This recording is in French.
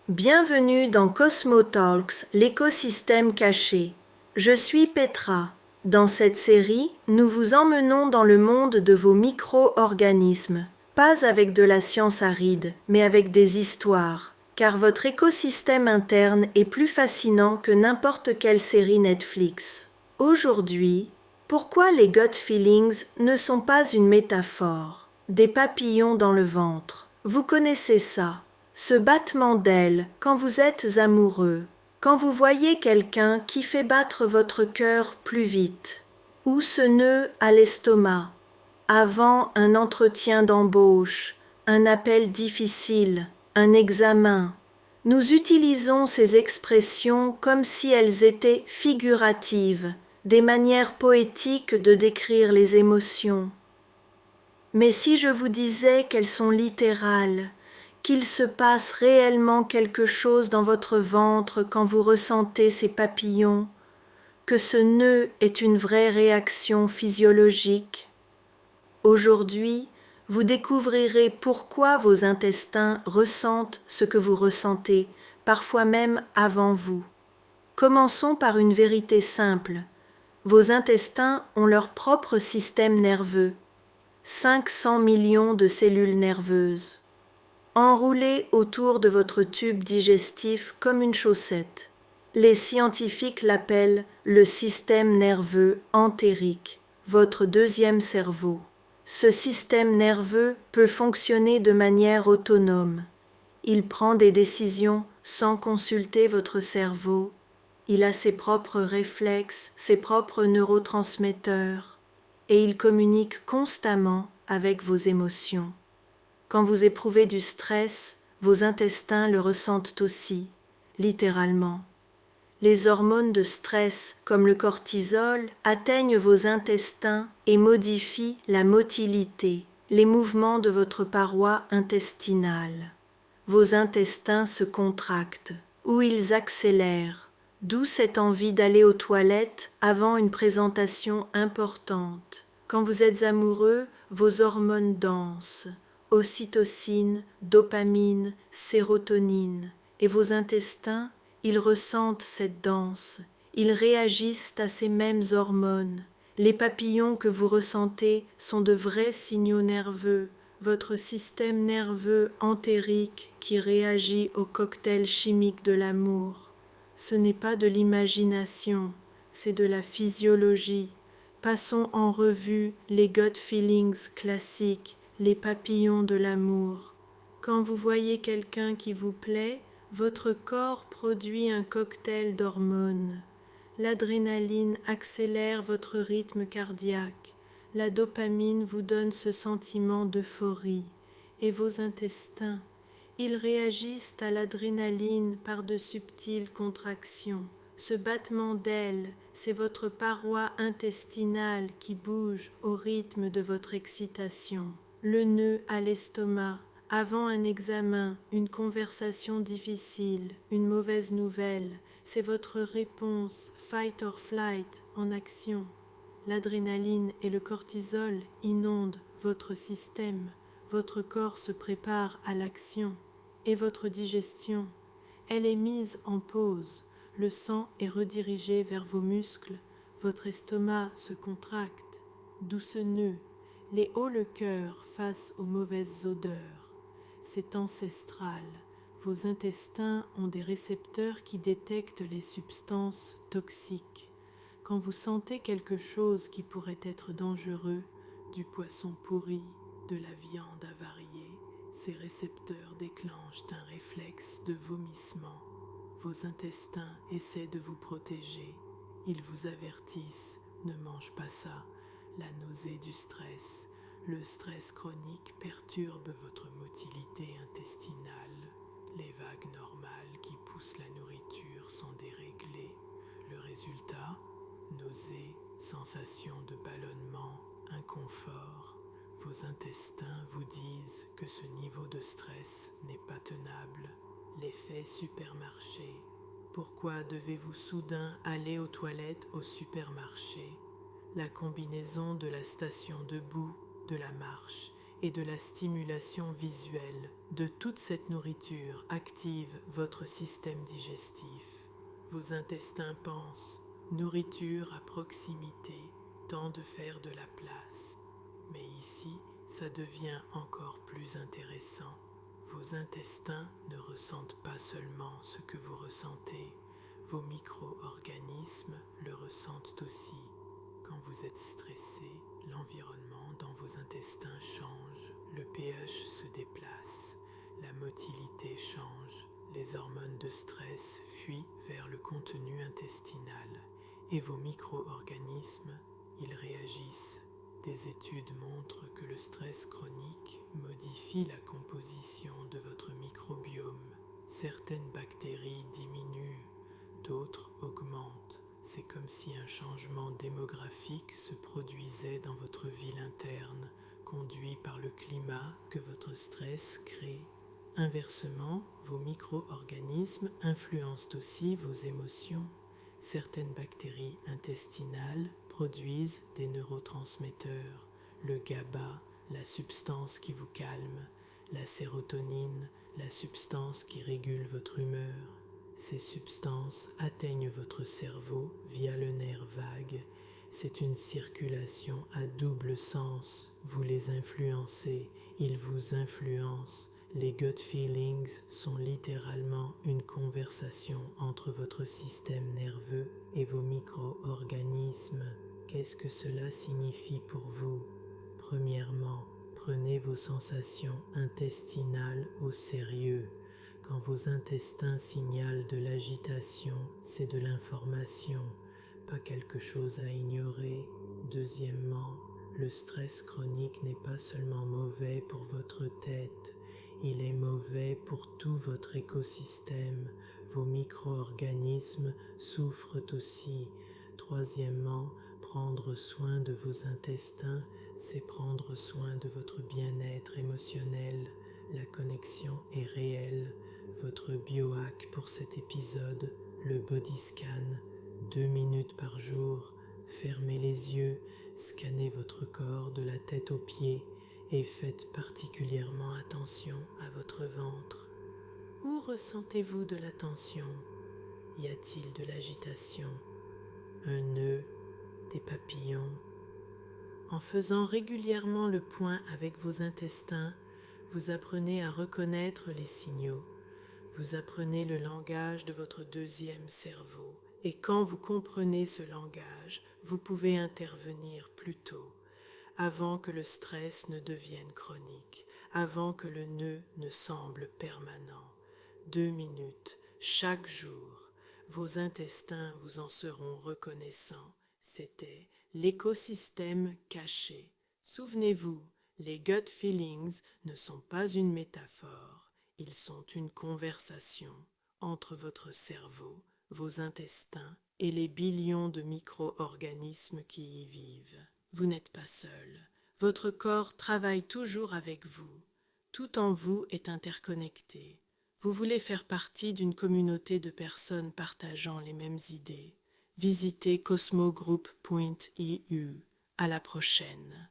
Bienvenue dans Cosmotalks, l'écosystème caché. Je suis Petra. Dans cette série, nous vous emmenons dans le monde de vos micro-organismes. Pas avec de la science aride, mais avec des histoires. Car votre écosystème interne est plus fascinant que n'importe quelle série Netflix. Aujourd'hui, pourquoi les gut feelings ne sont pas une métaphore? Des papillons dans le ventre. Vous connaissez ça? Ce battement d'ailes quand vous êtes amoureux, quand vous voyez quelqu'un qui fait battre votre cœur plus vite, ou ce nœud à l'estomac, avant un entretien d'embauche, un appel difficile, un examen. Nous utilisons ces expressions comme si elles étaient figuratives, des manières poétiques de décrire les émotions. Mais si je vous disais qu'elles sont littérales, qu'il se passe réellement quelque chose dans votre ventre quand vous ressentez ces papillons, que ce nœud est une vraie réaction physiologique. Aujourd'hui, vous découvrirez pourquoi vos intestins ressentent ce que vous ressentez, parfois même avant vous. Commençons par une vérité simple. Vos intestins ont leur propre système nerveux, 500 millions de cellules nerveuses, enroulées autour de votre tube digestif comme une chaussette. Les scientifiques l'appellent le système nerveux entérique, votre deuxième cerveau. Ce système nerveux peut fonctionner de manière autonome. Il prend des décisions sans consulter votre cerveau. Il a ses propres réflexes, ses propres neurotransmetteurs, et il communique constamment avec vos émotions. Quand vous éprouvez du stress, vos intestins le ressentent aussi, littéralement. Les hormones de stress, comme le cortisol, atteignent vos intestins et modifient la motilité, les mouvements de votre paroi intestinale. Vos intestins se contractent, ou ils accélèrent, d'où cette envie d'aller aux toilettes avant une présentation importante. Quand vous êtes amoureux, vos hormones dansent, ocytocine, dopamine, sérotonine, et vos intestins, ils ressentent cette danse, ils réagissent à ces mêmes hormones. Les papillons que vous ressentez sont de vrais signaux nerveux, votre système nerveux entérique qui réagit au cocktail chimique de l'amour. Ce n'est pas de l'imagination, c'est de la physiologie. Passons en revue les gut feelings classiques, les papillons de l'amour. Quand vous voyez quelqu'un qui vous plaît, votre corps produit un cocktail d'hormones. L'adrénaline accélère votre rythme cardiaque. La dopamine vous donne ce sentiment d'euphorie. Et vos intestins, ils réagissent à l'adrénaline par de subtiles contractions. Ce battement d'ailes, c'est votre paroi intestinale qui bouge au rythme de votre excitation. Le nœud à l'estomac, avant un examen, une conversation difficile, une mauvaise nouvelle, c'est votre réponse fight or flight en action. L'adrénaline et le cortisol inondent votre système, votre corps se prépare à l'action. Et votre digestion, elle est mise en pause, le sang est redirigé vers vos muscles, votre estomac se contracte, d'où ce nœud, les hauts le cœur face aux mauvaises odeurs. C'est ancestral. Vos intestins ont des récepteurs qui détectent les substances toxiques. Quand vous sentez quelque chose qui pourrait être dangereux, du poisson pourri, de la viande avariée, ces récepteurs déclenchent un réflexe de vomissement. Vos intestins essaient de vous protéger. Ils vous avertissent, ne mange pas ça. La nausée du stress. Le stress chronique perturbe votre motilité intestinale. Les vagues normales qui poussent la nourriture sont déréglées. Le résultat, nausée, sensation de ballonnement, inconfort. Vos intestins vous disent que ce niveau de stress n'est pas tenable. L'effet supermarché. Pourquoi devez-vous soudain aller aux toilettes au supermarché? La combinaison de la station debout, de la marche et de la stimulation visuelle de toute cette nourriture active votre système digestif. Vos intestins pensent, nourriture à proximité, temps de faire de la place. Mais ici, ça devient encore plus intéressant. Vos intestins ne ressentent pas seulement ce que vous ressentez, vos micro-organismes le ressentent aussi. Quand vous êtes stressé, l'environnement dans vos intestins change, le pH se déplace, la motilité change, les hormones de stress fuient vers le contenu intestinal et vos micro-organismes, ils réagissent. Des études montrent que le stress chronique modifie la composition de votre microbiome. Certaines bactéries diminuent, d'autres augmentent. C'est comme si un changement démographique se produisait dans votre ville interne, conduit par le climat que votre stress crée. Inversement, vos micro-organismes influencent aussi vos émotions. Certaines bactéries intestinales produisent des neurotransmetteurs, le GABA, la substance qui vous calme, la sérotonine, la substance qui régule votre humeur. Ces substances atteignent votre cerveau via le nerf vague. C'est une circulation à double sens. Vous les influencez, ils vous influencent. Les gut feelings sont littéralement une conversation entre votre système nerveux et vos micro-organismes. Qu'est-ce que cela signifie pour vous? Premièrement, prenez vos sensations intestinales au sérieux. Quand vos intestins signalent de l'agitation, c'est de l'information, pas quelque chose à ignorer. Deuxièmement, le stress chronique n'est pas seulement mauvais pour votre tête, il est mauvais pour tout votre écosystème. Vos micro-organismes souffrent aussi. Troisièmement, prendre soin de vos intestins, c'est prendre soin de votre bien-être émotionnel. La connexion est réelle. Votre biohack pour cet épisode, le body scan, 2 minutes par jour. Fermez les yeux, scannez votre corps de la tête aux pieds et faites particulièrement attention à votre ventre. Où ressentez-vous de la tension? Y a-t-il de l'agitation? Un nœud? Des papillons? En faisant régulièrement le point avec vos intestins, vous apprenez à reconnaître les signaux. Vous apprenez le langage de votre deuxième cerveau. Et quand vous comprenez ce langage, vous pouvez intervenir plus tôt, avant que le stress ne devienne chronique, avant que le nœud ne semble permanent. 2 minutes, chaque jour, vos intestins vous en seront reconnaissants. C'était l'écosystème caché. Souvenez-vous, les gut feelings ne sont pas une métaphore, ils sont une conversation entre votre cerveau, vos intestins et les billions de micro-organismes qui y vivent. Vous n'êtes pas seul. Votre corps travaille toujours avec vous. Tout en vous est interconnecté. Vous voulez faire partie d'une communauté de personnes partageant les mêmes idées. Visitez cosmogroup.eu. À la prochaine.